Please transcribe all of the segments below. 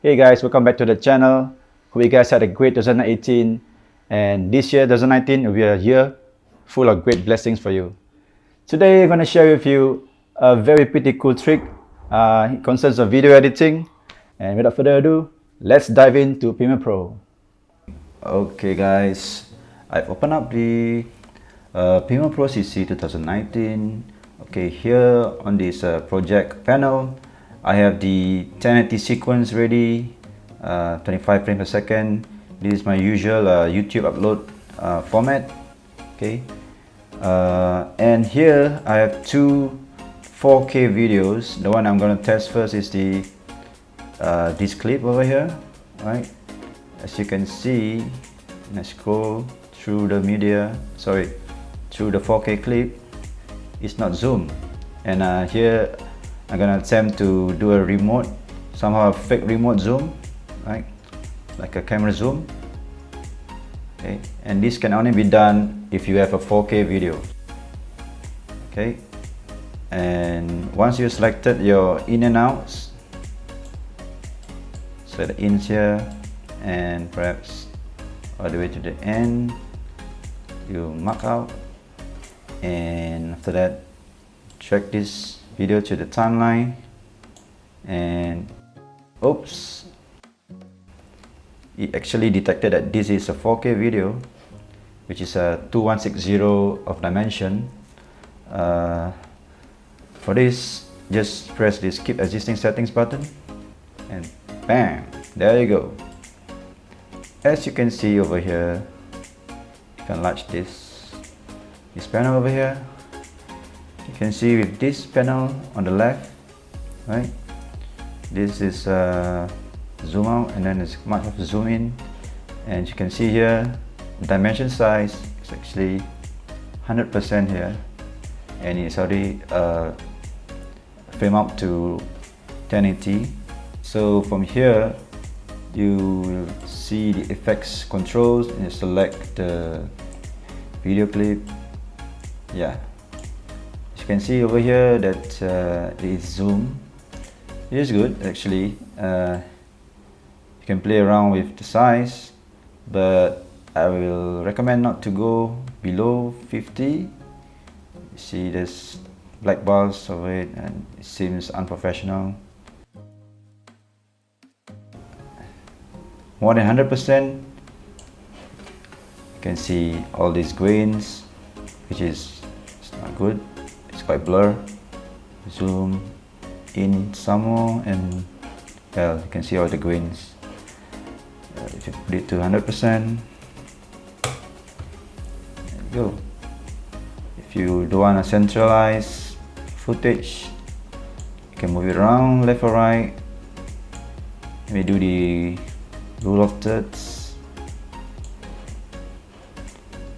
Hey guys, welcome back to the channel. Hope you guys had a great 2018, and this year 2019 will be a year full of great blessings for you. Today I'm going to share with you a very pretty cool trick. It concerns of video editing, and without further ado, let's dive into Premiere Pro. Okay guys, I've opened up the Premiere Pro CC 2019. Okay, here on this project panel, I have the 1080 sequence ready, 25 frames per second. This is my usual YouTube upload format. Okay, and here I have two 4K videos. The one I'm going to test first is the this clip over here. Right, as you can see, when I scroll through the through the 4K clip, it's not zoomed, and here I'm gonna attempt to do a remote, somehow a fake remote zoom, right, like a camera zoom. Okay, and this can only be done if you have a 4K video. Okay, and once you selected your in and outs, so the ins here and perhaps all the way to the end, you mark out, and after that drag this video to the timeline, and oops, it actually detected that this is a 4K video, which is a 2160 of dimension. For this, just press this keep existing settings button, and bam, there you go. As you can see over here, you can launch this panel over here. You can see with this panel on the left, right, this is zoom out, and then it's much of zoom in, and you can see here dimension size is actually 100% here, and it's already frame up to 1080. So from here you will see the effects controls, and you select the video clip. Yeah, you can see over here that it is zoom. It is good actually. You can play around with the size, but I will recommend not to go below 50. You see there's black bars over it, and it seems unprofessional. More than 100%, you can see all these grains, which is not good. It's quite blur. Zoom in some more, and well, you can see all the grains. If you put it to 100%, there you go. If you don't want to centralize footage, you can move it around left or right. Maybe do the rule of thirds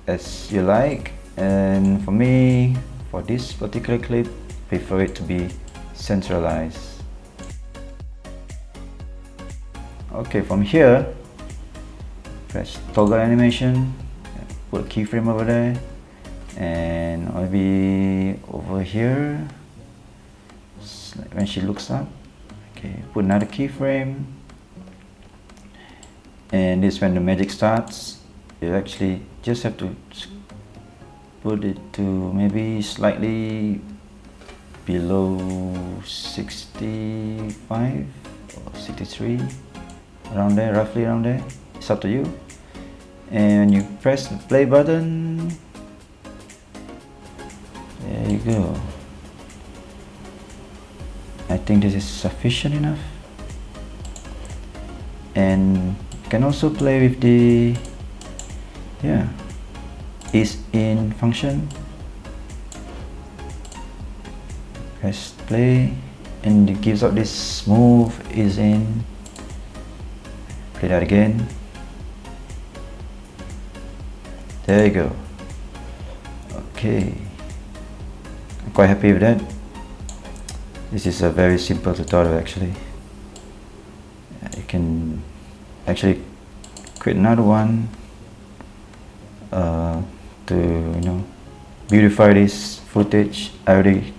as you like, and for me, for this particular clip, prefer it to be centralized. Okay, from here, press toggle animation, put a keyframe over there, and maybe over here, like when she looks up. Okay, put another keyframe, and this when the magic starts. You actually just have to put it to maybe slightly below 65 or 63, around there, roughly around there. It's up to you. And you press the play button. There you go. I think this is sufficient enough. And you can also play with the is in function. Press play, and it gives out this smooth is in. Play that again. There you go. Okay, I'm quite happy with that. This is a very simple tutorial actually. You can actually create another one to beautify this footage. I already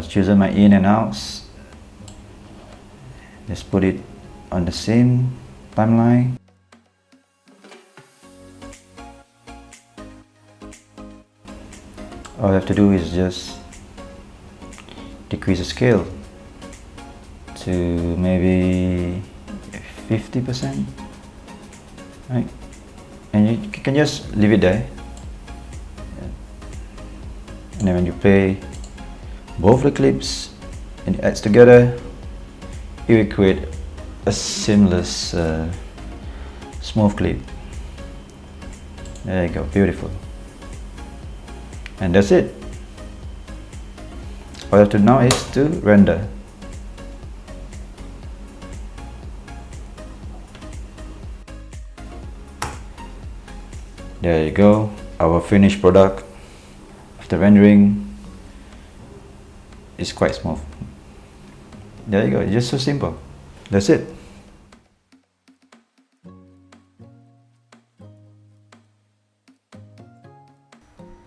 chosen my in and outs, Just put it on the same timeline. All you have to do is just decrease the scale to maybe 50%, right? And you can just leave it there. And then when you play both the clips and it adds together, it will create a seamless, smooth clip. There you go, beautiful. And that's it. All you have to do now is to render. There you go, our finished product. After rendering, it's quite smooth. There you go, it's just so simple. That's it.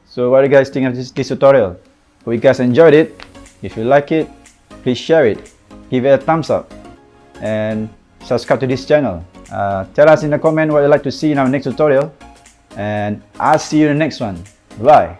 So what do you guys think of this tutorial? Hope you guys enjoyed it. If you like it, please share it, give it a thumbs up, and subscribe to this channel. Tell us in the comment what you'd like to see in our next tutorial, and I'll see you in the next one. Bye.